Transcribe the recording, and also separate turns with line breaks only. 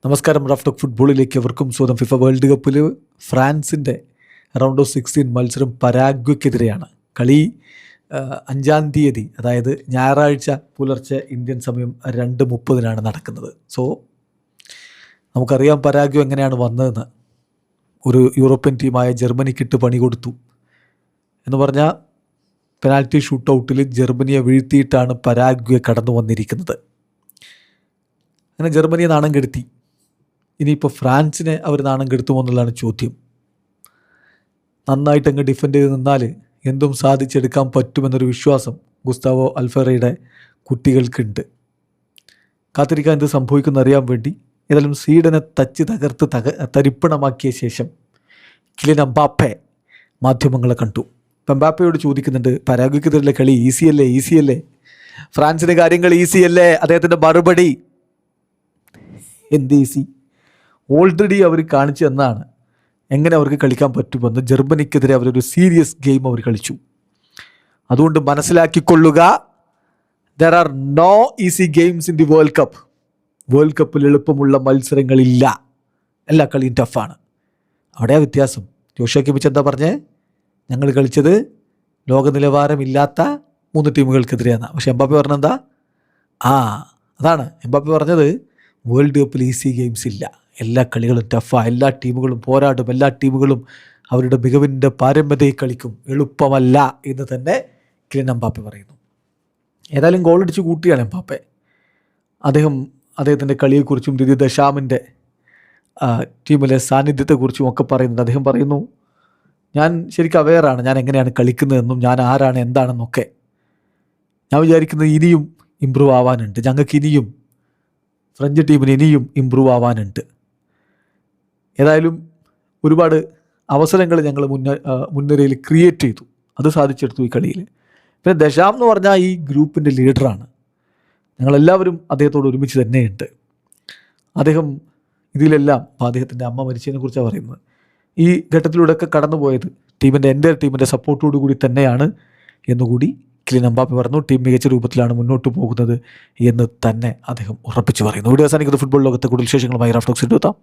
നമസ്കാരം. Rough talk ഫുട്ബോളിലേക്ക് അവർക്കും സ്വന്തം. ഫിഫ വേൾഡ് കപ്പിൽ ഫ്രാൻസിൻ്റെ റൗണ്ട് ഓഫ് 16 മത്സരം പരാഗ്വയ്ക്കെതിരെയാണ്. കളി 5-ാം തീയതി, അതായത് ഞായറാഴ്ച പുലർച്ചെ ഇന്ത്യൻ സമയം 2:30 നടക്കുന്നത്. സോ നമുക്കറിയാം പരാഗ്വ എങ്ങനെയാണ് വന്നതെന്ന്. ഒരു യൂറോപ്യൻ ടീമായ ജർമ്മനിക്കിട്ട് പണി കൊടുത്തു എന്ന് പറഞ്ഞാൽ പെനാൽറ്റി ഷൂട്ട് ഔട്ടിൽ ജർമ്മനിയെ വീഴ്ത്തിയിട്ടാണ് പരാഗ്വ കടന്നു വന്നിരിക്കുന്നത്. അങ്ങനെ ജർമ്മനിയെ നാണം കെടുത്തി. ഇനിയിപ്പോൾ ഫ്രാൻസിനെ അവർ നാണം കെടുത്തുമോ എന്നുള്ളതാണ് ചോദ്യം. നന്നായിട്ടങ്ങ് ഡിഫെൻഡ് ചെയ്ത് നിന്നാൽ എന്തും സാധിച്ചെടുക്കാൻ പറ്റുമെന്നൊരു വിശ്വാസം ഗുസ്താവോ അൽഫറയുടെ കുട്ടികൾക്കുണ്ട്. കാത്തിരിക്കാൻ എന്ത് സംഭവിക്കുമെന്ന് അറിയാൻ വേണ്ടി ഏതായാലും സ്വീഡനെ തച്ച് തകർത്ത് തരിപ്പണമാക്കിയ ശേഷം കിലിയൻ എംബാപ്പെ മാധ്യമങ്ങളെ കണ്ടു. എംബാപ്പയോട് ചോദിക്കുന്നുണ്ട്, പരാഗ്വയ്ക്കെതിരെയുള്ള കളി ഈസിയല്ലേ, ഫ്രാൻസിൻ്റെ കാര്യങ്ങൾ ഈസിയല്ലേ? അദ്ദേഹത്തിൻ്റെ മറുപടി, എന്ത് ഈസി? ഓൾറെഡി അവർ കാണിച്ചു തന്നാണ് എങ്ങനെ അവർക്ക് കളിക്കാൻ പറ്റുമെന്ന്. ജർമ്മനിക്കെതിരെ അവരൊരു സീരിയസ് ഗെയിം അവർ കളിച്ചു. അതുകൊണ്ട് മനസ്സിലാക്കിക്കൊള്ളുക, there are no easy games in the world cup. World കപ്പിൽ എളുപ്പമുള്ള മത്സരങ്ങളില്ല, എല്ലാ കളിയും ടഫാണ്. അവിടെയാ വ്യത്യാസം. ജോഷുവ കിമിച്ച് എന്താ പറഞ്ഞേ? ഞങ്ങൾ കളിച്ചത് ലോക നിലവാരമില്ലാത്ത 3 ടീമുകൾക്കെതിരെയാണ്. പക്ഷെ എംബാപ്പെ പറഞ്ഞെന്താ? അതാണ് എംബാപ്പെ പറഞ്ഞത്, വേൾഡ് കപ്പിൽ ഈസി ഗെയിംസ് ഇല്ല, എല്ലാ കളികളും ടഫാണ്, എല്ലാ ടീമുകളും പോരാടും, എല്ലാ ടീമുകളും അവരുടെ മികവിൻ്റെ പാരമ്യതയിൽ കളിക്കും, എളുപ്പമല്ല എന്ന് തന്നെ കിലിയൻ എംബാപ്പെ പറയുന്നു. ഏതായാലും ഗോളടിച്ച് കൂട്ടിയാണ് എംബാപ്പെ. അദ്ദേഹത്തിൻ്റെ കളിയെക്കുറിച്ചും ദിദിയർ ദശാമിൻ്റെ ടീമിലെ സാന്നിധ്യത്തെക്കുറിച്ചും ഒക്കെ പറയുന്നുണ്ട്. അദ്ദേഹം പറയുന്നു, ഞാൻ ശരിക്കും അവെയറാണ് ഞാൻ എങ്ങനെയാണ് കളിക്കുന്നതെന്നും ഞാൻ ആരാണ് എന്താണെന്നൊക്കെ. ഞാൻ വിചാരിക്കുന്നത് ഇനിയും ഇമ്പ്രൂവ് ആവാനുണ്ട്, ഞങ്ങൾക്ക് ഇനിയും ഫ്രഞ്ച് ടീമിന് ഇനിയും ഇമ്പ്രൂവ് ആവാനുണ്ട്. ഏതായാലും ഒരുപാട് അവസരങ്ങൾ ഞങ്ങൾ മുൻനിരയിൽ ക്രിയേറ്റ് ചെയ്തു, അത് സാധിച്ചെടുത്തു ഈ കളിയിൽ. പിന്നെ ദശാം എന്ന് പറഞ്ഞാൽ ഈ ഗ്രൂപ്പിൻ്റെ ലീഡറാണ്. ഞങ്ങളെല്ലാവരും അദ്ദേഹത്തോട് ഒരുമിച്ച് തന്നെയുണ്ട്. അദ്ദേഹം ഇതിലെല്ലാം, അദ്ദേഹത്തിൻ്റെ അമ്മ മരിച്ചതിനെ കുറിച്ചാണ് പറയുന്നത്, ഈ ഘട്ടത്തിലൂടെയൊക്കെ കടന്നുപോയത് എൻ്റെ ടീമിൻ്റെ സപ്പോർട്ടോടു കൂടി തന്നെയാണ് എന്നുകൂടി കിലിയൻ എംബാപ്പെ പറഞ്ഞു. ടീം മികച്ച രൂപത്തിലാണ് മുന്നോട്ട് പോകുന്നത് എന്ന് തന്നെ അദ്ദേഹം ഉറപ്പിച്ചു പറയുന്നു. വീഡിയോ അവസാനിക്കുന്നത് ഫുട്ബോൾ ലോകത്തെ കൂടുതൽ വിശേഷങ്ങളുമായി റഫ് ടോക്സിൽ എത്താം.